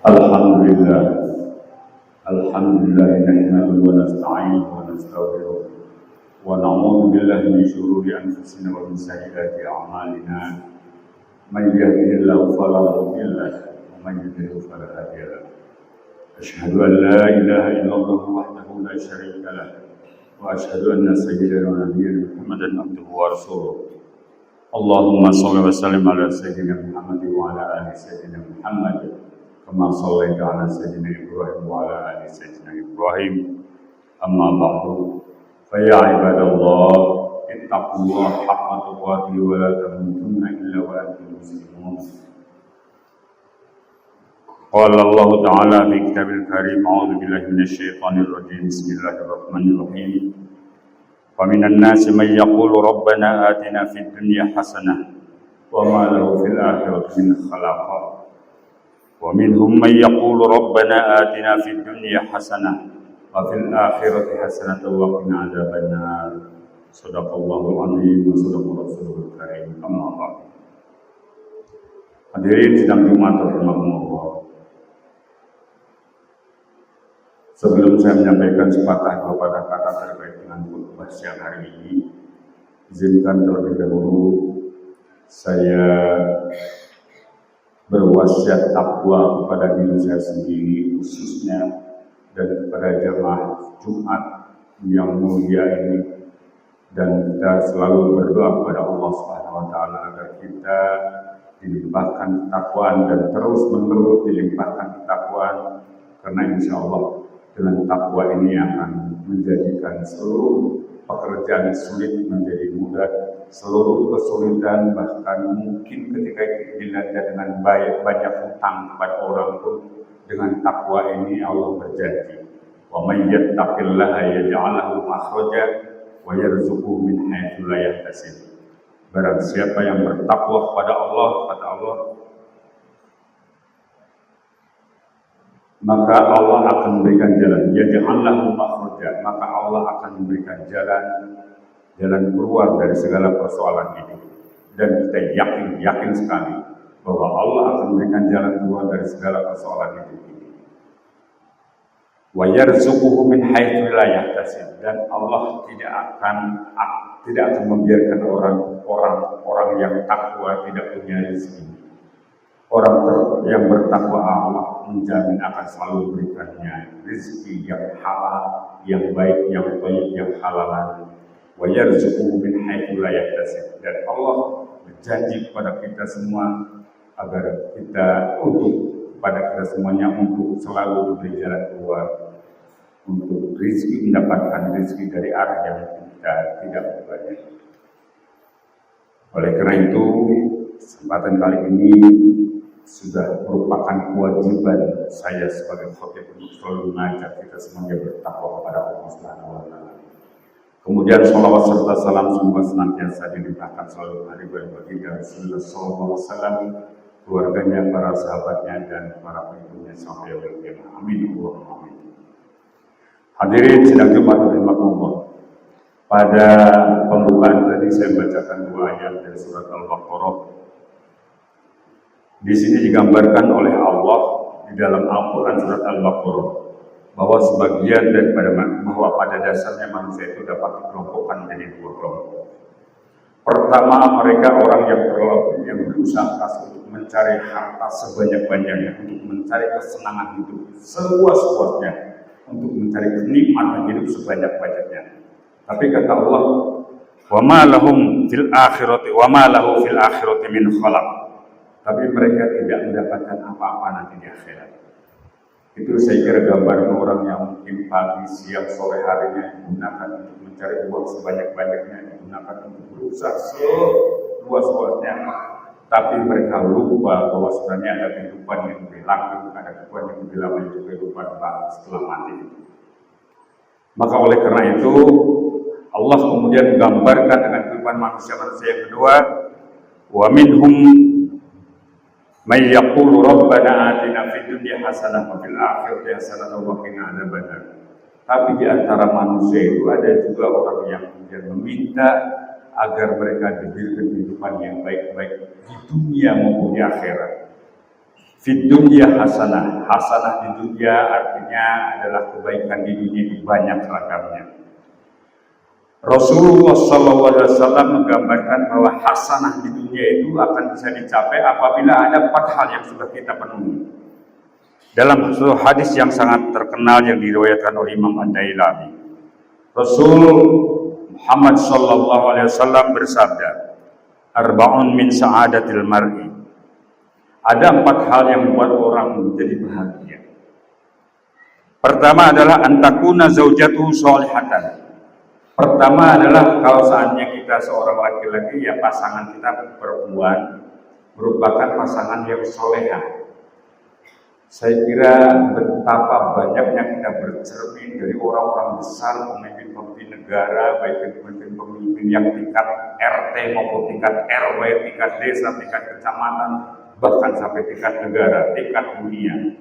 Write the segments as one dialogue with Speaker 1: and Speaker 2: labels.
Speaker 1: Alhamdulillah, Alhamdulillah nahmaduhu wa nasta'inuhu wa nastaghfiruh wa na'udzu billahi min shururi anfusina wa min sayyiati a'malina. Man yahdihillahu fala mudilla lahu wa man yudlil fala hadiya lahu. Asyhadu an la ilaha illallah wahdahu la syarika lahu wa asyhadu anna sayyidana wa nabiyyana Muhammadan abduhu wa rasuluh. Allahumma shalli wa sallim ala sayyidina Muhammad wa ala ali sayyidina Muhammad. Kama sallaita ala sayyidina Ibrahim wa ala ali sayyidina Ibrahim. Amma ba'du. Fa ya ibadallah, ittaqullaha haqqa tuqatih wa la tamutunna illa wa antum muslimun. Qala Allah Ta'ala fi kitabil karim, a'udzu billahi minasy syaithanir rajim. Bismillahirrahmanirrahim. Wa minan nasi may yaqulu rabbana atina fid dunya hasanah wa ma lahu fil akhirati min khalaq. ومنهم من يقول ربنا آتنا في الدنيا حسنة وفي الآخرة حسنة وقنا عذاب النار. صدق الله العظيم وصدق رسوله الكريم. أما بعد. Hadirin sidang Jumat rahimakumullah. Sebelum saya menyampaikan sepatah dua patah kata terkait dengan khutbah siang hari ini, izinkan terlebih dahulu saya berwasiat takwa kepada diri saya sendiri khususnya dan kepada jamaah Jumat yang mulia ini, dan kita selalu berdoa kepada Allah Subhanahu wa taala agar kita dilimpahkan ketakwaan dan terus menerus dilimpahkan ketakwaan, karena insya Allah dengan takwa ini akan menjadikan seluruh pekerjaan sulit menjadi mudah, seluruh kesulitan bahkan mungkin ketika itu dilanda dengan banyak hutang kepada orang pun, dengan takwa ini Allah berjanji, wa may yattaqillaha yaj'al lahu makhraja wa yarzuqhu min haitsu la yahtasib. Barang siapa yang bertakwa kepada Allah, kata Allah, maka Allah akan memberikan jalan. Yaj'al lahu makhraja, maka Allah akan memberikan jalan keluar dari segala persoalan hidup. Dan kita yakin sekali bahwa Allah akan memberikan jalan keluar dari segala persoalan hidup ini. Wa yarzuquhu min haitsu la yahtasib, dan Allah tidak akan membiarkan orang yang takwa tidak punya rezeki. Orang yang bertakwa Allah menjamin akan selalu memberikannya rezeki yang halal, yang baik, yang thayyib, yang halalan. Wa yarzuquhu min haitsu la yahtasib, dan Allah berjanji kepada kita semua agar kepada kita semuanya untuk selalu diberi jalan keluar untuk rezeki, mendapatkan rezeki dari arah yang kita tidak berbanyak. Oleh karena itu, kesempatan kali ini sudah merupakan kewajiban saya sebagai khatib untuk selalu mengajak kita semuanya bertakwa kepada Allah Subhanahu wa taala. Kemudian salawat serta salam semoga senantiasa dilimpahkan selalu hari baginda Rasulullah SAW, keluarganya, para sahabatnya, dan para pengikutnya sampai yaumil qiyamah. Amin. Allahumma amin. Hadirin sidang Jumat rahimakumullah. Pada pembukaan tadi saya membacakan dua ayat dari surat Al-Baqarah. Di sini digambarkan oleh Allah di dalam Al-Quran surat Al-Baqarah bahwa bahwa pada dasarnya manusia itu dapat dikelompokkan menjadi dua kelompok. Pertama, mereka orang yang berusaha keras untuk mencari harta sebanyak-banyaknya, untuk mencari kesenangan hidup seluas-luasnya, untuk mencari kenikmatan hidup sebanyak-banyaknya. Tapi kata Allah, wa ma lahu fil akhirati min khalaq. Tapi mereka tidak mendapatkan apa-apa nanti di akhirat. Itu saya kira gambar orang yang mungkin pagi, siang, sore harinya digunakan untuk mencari uang sebanyak-banyaknya, digunakan untuk berusaha seluas-luasnya. Tapi mereka lupa bahwa sebenarnya ada kehidupan yang lebih langgeng, ada kehidupan yang lebih lama, yaitu kehidupan setelah mati. Maka oleh karena itu Allah kemudian menggambarkan dengan kehidupan manusia-manusia yang kedua, wa minhum may yaqulu rabbana atina fid dunya hasanah wa fil akhirati hasanah wa qina adzabannar. Tapi di antara manusia itu ada juga orang yang kemudian meminta agar mereka diberi kehidupan yang baik-baik di dunia maupun di akhirat. Fid dunya hasanah. Hasanah di dunia artinya adalah kebaikan di dunia itu banyak ragamnya. Rasulullah SAW menggambarkan bahwa hasanah di dunia itu akan bisa dicapai apabila ada 4 hal yang sudah kita penuhi. Dalam suatu hadis yang sangat terkenal yang diriwayatkan oleh Imam Ad-Dailami, Rasul Muhammad SAW bersabda, "Arba'un min sa'adatil mar'i." Ada 4 hal yang membuat orang menjadi bahagia. Pertama adalah antakuna zaujatuhu sholihatan. Pertama adalah kalau saatnya kita seorang laki-laki, ya pasangan kita perempuan merupakan pasangan yang soleha. Saya kira betapa banyaknya kita bercermin dari orang-orang besar, pemimpin-pemimpin negara, baik pemimpin-pemimpin yang tingkat RT maupun tingkat RW, tingkat desa, tingkat kecamatan, bahkan sampai tingkat negara, tingkat dunia.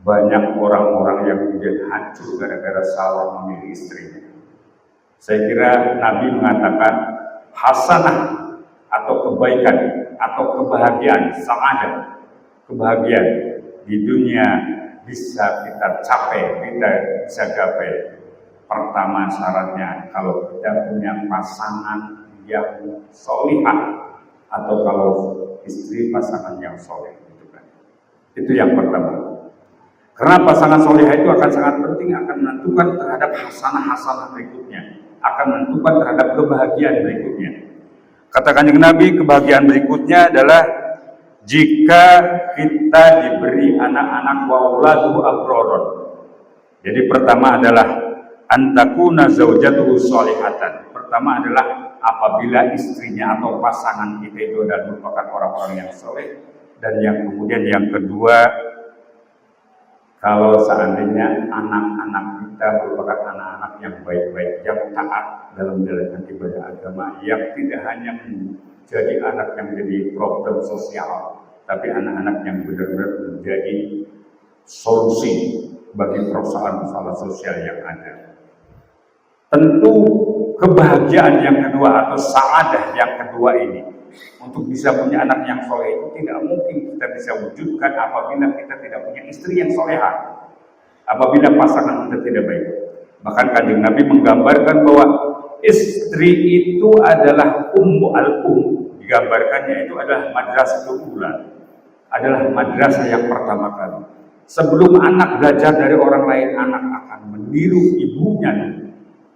Speaker 1: Banyak orang-orang yang kemudian hancur gara-gara salah memilih istrinya. Saya kira Nabi mengatakan hasanah atau kebaikan atau kebahagiaan, sa'adah, kebahagiaan di dunia bisa kita capai, kita bisa gapai. Pertama syaratnya kalau kita punya pasangan yang solihah atau kalau istri pasangan yang soleh, itu yang pertama. Karena pasangan solihah itu akan sangat penting, akan menentukan terhadap hasanah-hasanah berikutnya, akan menentukan terhadap kebahagiaan berikutnya. Kata Kanjeng Nabi, kebahagiaan berikutnya adalah jika kita diberi anak-anak wauladu abroron. Jadi pertama adalah antakuna zaujatuhu sholihatan. Pertama adalah apabila istrinya atau pasangan kita itu adalah merupakan orang-orang yang soleh. Dan yang kemudian yang kedua, kalau seandainya anak-anak kita merupakan anak-anak yang baik-baik, yang taat dalam menjalankan ibadah agama, yang tidak hanya menjadi anak yang menjadi problem sosial, tapi anak-anak yang benar-benar menjadi solusi bagi persoalan-persoalan sosial yang ada. Tentu kebahagiaan yang kedua atau sa'adah yang kedua ini, untuk bisa punya anak yang soleh itu tidak mungkin kita bisa wujudkan apabila kita tidak punya istri yang soleha, apabila pasangan kita tidak baik. Bahkan Kanjeng Nabi menggambarkan bahwa istri itu adalah ummu al-um. Digambarkannya itu adalah madrasatul ula, adalah madrasah yang pertama kali. Sebelum anak belajar dari orang lain, anak akan meniru ibunya.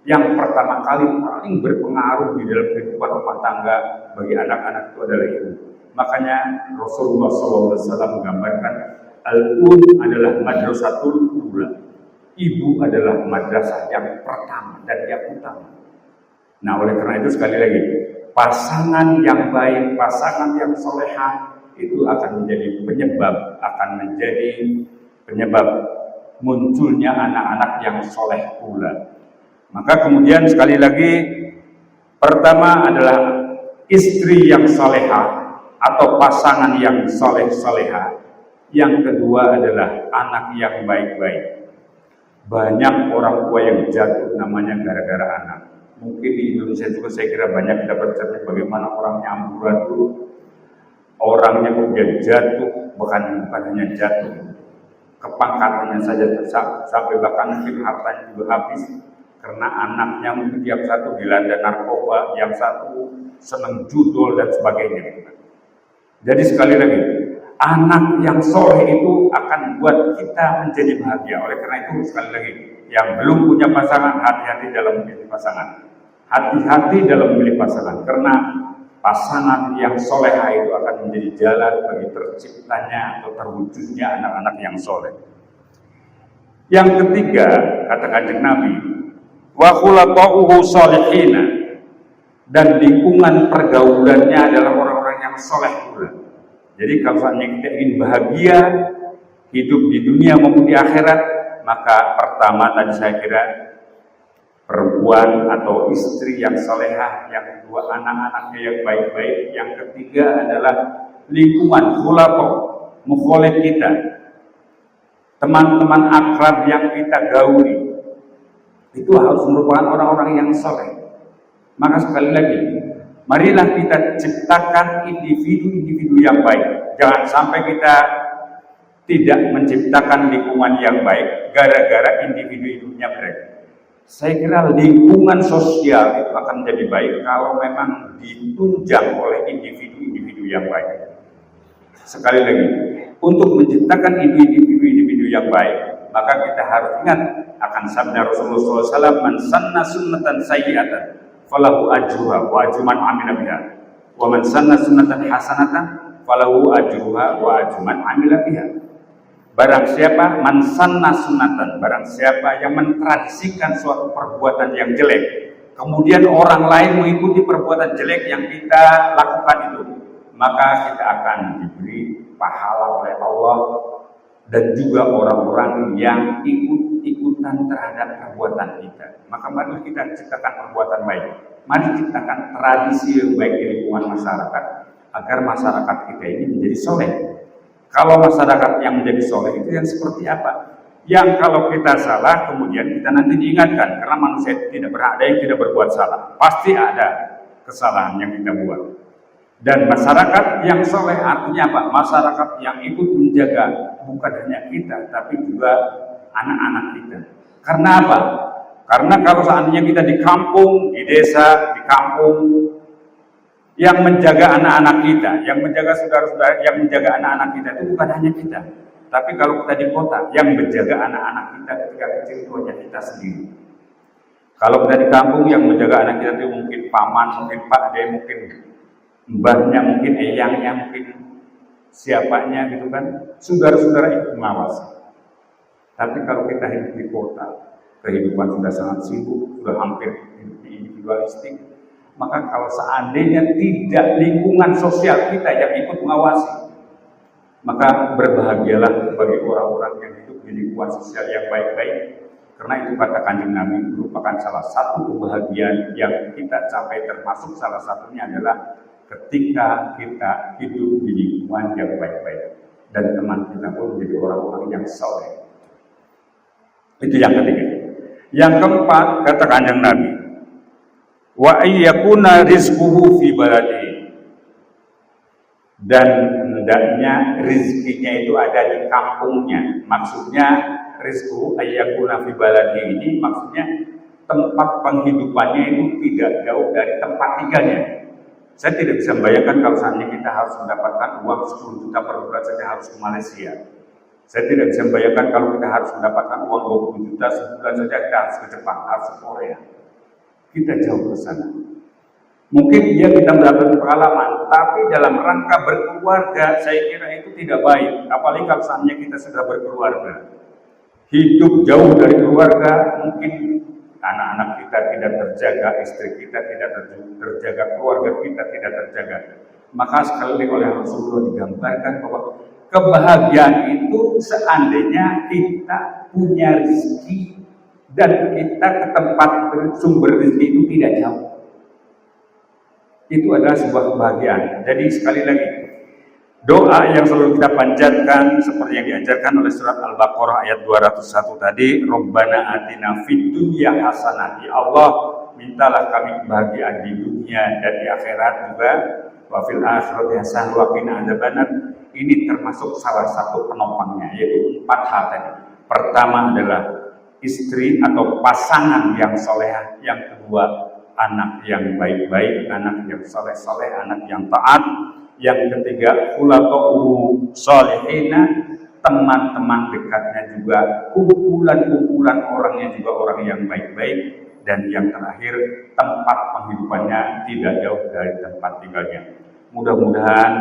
Speaker 1: Yang pertama kali paling berpengaruh di dalam kehidupan rumah tangga bagi anak-anak itu adalah ibu. Makanya Rasulullah SAW menggambarkan al-um adalah madrasatul ula. Ibu adalah madrasah yang pertama dan yang utama. Nah, oleh karena itu sekali lagi, pasangan yang baik, pasangan yang solehah itu akan menjadi penyebab munculnya anak-anak yang soleh pula. Maka kemudian sekali lagi, pertama adalah istri yang salehah atau pasangan yang saleh-salehah. Yang kedua adalah anak yang baik-baik. Banyak orang tua yang jatuh namanya gara-gara anak. Mungkin di Indonesia juga saya kira banyak kita bercermin bagaimana orangnya amburadul dulu. Orangnya kemudian jatuh, bukan hanya jatuh, kepangkatannya saja sampai bahkan mungkin hartanya juga habis. Karena anaknya mungkin yang satu dilanda narkoba, yang satu senang judul dan sebagainya. Jadi sekali lagi, anak yang soleh itu akan buat kita menjadi bahagia. Oleh karena itu sekali lagi, yang belum punya pasangan, hati-hati dalam memilih pasangan. Hati-hati dalam memilih pasangan, karena pasangan yang solehah itu akan menjadi jalan bagi terciptanya atau terwujudnya anak-anak yang soleh. Yang ketiga, kata Kanjeng Nabi, wa khulafa'uhu sholihina, dan lingkungan pergaulannya adalah orang-orang yang soleh pula. Jadi kalau seandainya kita ingin bahagia hidup di dunia maupun di akhirat, maka pertama tadi saya kira perempuan atau istri yang solehah, yang kedua anak-anaknya yang baik-baik, yang ketiga adalah lingkungan khulafa, mukhalif kita, teman-teman akrab yang kita gauli, itu harus merupakan orang-orang yang soleh. Maka sekali lagi, marilah kita ciptakan individu-individu yang baik. Jangan sampai kita tidak menciptakan lingkungan yang baik gara-gara individu-individunya mereka. Saya kira lingkungan sosial itu akan menjadi baik kalau memang ditunjang oleh individu-individu yang baik. Sekali lagi, untuk menciptakan individu-individu yang baik, maka kita harus ingat akan sabda Rasulullah SAW, "Man sanna sunnatan sayyi'atan falahu ajruha wa ajru man amila biha, wa man sanna sunnatan hasanatan falahu ajruha wa ajru man amila biha." Barang siapa mansanna sunatan, barang siapa yang mentradisikan suatu perbuatan yang jelek, kemudian orang lain mengikuti perbuatan jelek yang kita lakukan itu, maka kita akan diberi pahala oleh Allah dan juga orang-orang yang ikut-ikutan terhadap perbuatan kita. Maka mari kita ciptakan perbuatan baik, mari ciptakan tradisi yang baik di lingkungan masyarakat agar masyarakat kita ini menjadi soleh. Kalau masyarakat yang menjadi soleh itu yang seperti apa? Yang kalau kita salah kemudian kita nanti diingatkan, karena manusia itu tidak ada yang tidak berbuat salah, pasti ada kesalahan yang kita buat. Dan masyarakat yang soleh artinya apa? Masyarakat yang ikut menjaga bukan hanya kita, tapi juga anak-anak kita. Karena apa? Karena kalau seandainya kita di kampung, di desa, di kampung, yang menjaga anak-anak kita, yang menjaga saudara-saudara, yang menjaga anak-anak kita itu bukan hanya kita. Tapi kalau kita di kota, yang menjaga anak-anak kita ketika kecil itu hanya kita sendiri. Kalau kita di kampung, yang menjaga anak kita itu mungkin paman, mungkin pak de, mungkin mbahnya, mungkin eyangnya, mungkin siapanya gitu kan. Saudara-saudara ikut mengawasi. Tapi kalau kita hidup di kota, kehidupan sudah sangat sibuk, sudah hampir individualistik, maka kalau seandainya tidak lingkungan sosial kita yang ikut mengawasi, maka berbahagialah bagi orang-orang yang hidup di lingkungan sosial yang baik-baik. Karena itu kata Kanjeng Nabi merupakan salah satu kebahagiaan yang kita capai, termasuk salah satunya adalah ketika kita hidup di lingkungan yang baik-baik dan teman kita pun menjadi orang-orang yang soleh. Itu yang ketiga. Yang keempat kata Kanjeng Nabi, wa ayyakuna rizquhu fi baladi, dan hendaknya rizkinya itu ada di kampungnya. Maksudnya rizquhu ayyakuna fi baladi ini maksudnya tempat penghidupannya itu tidak jauh dari tempat tinggalnya. Saya tidak bisa membayangkan kalau seandainya kita harus mendapatkan uang 10 juta per bulan saja harus ke Malaysia. Saya tidak bisa membayangkan kalau kita harus mendapatkan uang 20 juta sebulan saja kita harus ke Jepang, harus ke Korea. Kita jauh ke sana. Mungkin dia kita mendapat pengalaman, tapi dalam rangka berkeluarga saya kira itu tidak baik. Apalagi kalau seandainya kita sudah berkeluarga, hidup jauh dari keluarga, mungkin anak-anak kita tidak terjaga, istri kita tidak terjaga, keluarga kita tidak terjaga. Maka sekali oleh Rasulullah digambarkan bahwa kebahagiaan itu seandainya kita punya rezeki dan kita ke tempat sumber rezeki itu tidak jauh. Itu adalah sebuah kebahagiaan. Jadi sekali lagi, doa yang selalu kita panjatkan seperti yang diajarkan oleh surat Al-Baqarah ayat 201 tadi, Rabbana atina fid dunya hasanah. Ya Allah, mintalah kami kebahagiaan di dunia dan di akhirat juga. Wa fil akhirati hasanah wa qina adzabannar. Ini termasuk salah satu penopangnya, yaitu 4 hal tadi. Pertama adalah istri atau pasangan yang soleh, yang kedua anak yang baik-baik, anak yang soleh-soleh, anak yang taat, yang ketiga khulafa'u sholihina, teman-teman dekatnya juga, kumpulan-kumpulan orangnya juga orang yang baik-baik, dan yang terakhir tempat penghidupannya tidak jauh dari tempat tinggalnya. Mudah-mudahan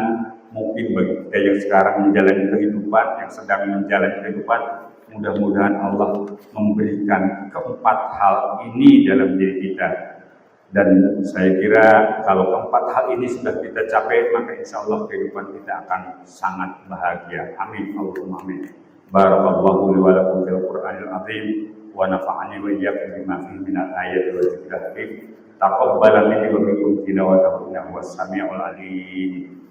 Speaker 1: mungkin bagi kita yang sekarang menjalani kehidupan, yang sedang menjalani kehidupan, mudah-mudahan Allah memberikan keempat hal ini dalam diri kita. Dan saya kira kalau keempat hal ini sudah kita capai, maka insya Allah kehidupan kita akan sangat bahagia. Amin. Allahumma amin. Barakallahu li wa lakum fil Qur'anil azim wa nafa'ani wa iyyakum bima fihi minal ayati wa dzikril hakim. Taqabbal minni wa minkum tilawatahu innahu was-sami'ul alim.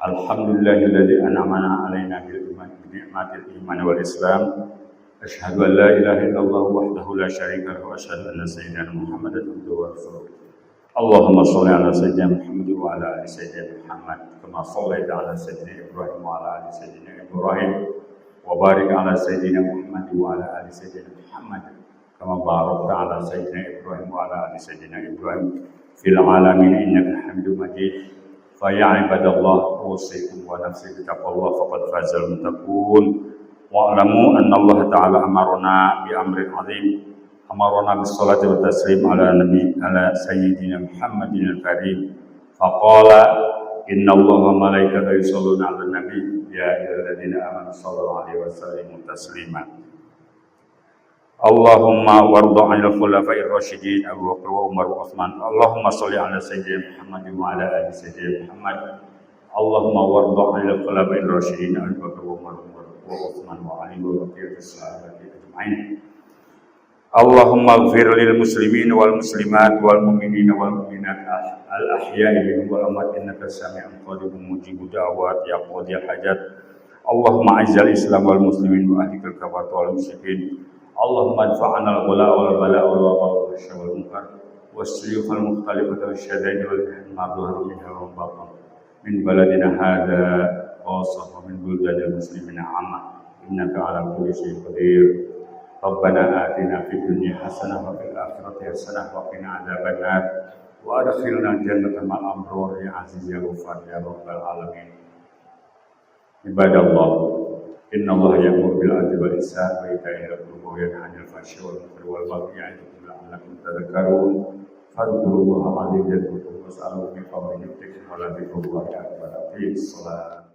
Speaker 1: Alhamdulillahilladzi an'amana 'alaina bil iman bi ni'matil iman wal islam. Asyhadu an la ilaha illallah wahdahu la syarika lahu wa asyhadu anna sayyidina Muhammadan abduhu wa rasuluh. Allahumma shalli ala sayyidina Muhammad wa ala ali sayyidina Muhammad kama shallaita ala sayyidina Ibrahim wa ala ali sayyidina Ibrahim wa barik ala sayyidina Muhammad wa ala ali sayyidina Muhammad kama barakta ala sayyidina Ibrahim wa ala ali sayyidina Ibrahim fil alamin innaka Hamidum Majid. Fa ya ibadallah usikum wa nafsi bi taqwallah faqad fazal muttaqun. Wa'lamu anna Allah ta'ala amarna bi amrin 'azim. Amarna bis salati wa taslim ala sayyidina Muhammadin al-karim. Faqala inna Allaha wa malaikatahu yusholluna 'alan nabi ya ayyuhalladzina amanu shallu 'alaihi wa sallimu taslima. Allahumma warda 'anil khulafa'ir rasyidin Abu Bakar wa Umar wa Utsman. Allahumma shalli 'ala sayyidina Muhammad wa 'ala ali sayyidina Muhammad. Allahumma warda 'anil khulafa'ir rasyidin Abu Bakar wa Umar wa Utsman wa 'ali wa baqiyyatis sahabati ajma'in. Allahumma ighfir lil muslimin wal muslimat wal mu'minin wal mu'minat al ahya'i minhum wal amwat innaka sami'un qaribun mujibud da'wat ya qadiyal hajat. Allahumma a'izzal islam wal muslimin wa ahlikal kafar wal musyrikin. Allahumma adfa'na al-ghala wal bala wal wabaa wal syarr wal munkar was-suyuf al mukhtalifata wasyadaid wal madhhar minha wa batin min baladina hadha khassah wa min buladil muslimina 'amma innaka 'ala kulli syai'in qadir. Rabbana atina fid dunya hasanah wa fil akhirati hasanah wa qina adzabannar wa adkhilna jannata ma'al abrar ya aziz ya ghafar ya rabbal alamin. Ibadallah, inna Allah ya'muru bil 'adli wal ihsan wa ita'i dzil qurba wa yanha 'anil fahsya'i wal munkari wal baghi ya'idukum la'allakum tadhakkarun. Fadhkurullaha 'azim yadhkurkum was'aluhu min fadlihi yu'tikum wa la tughlibu wa la tughlibu.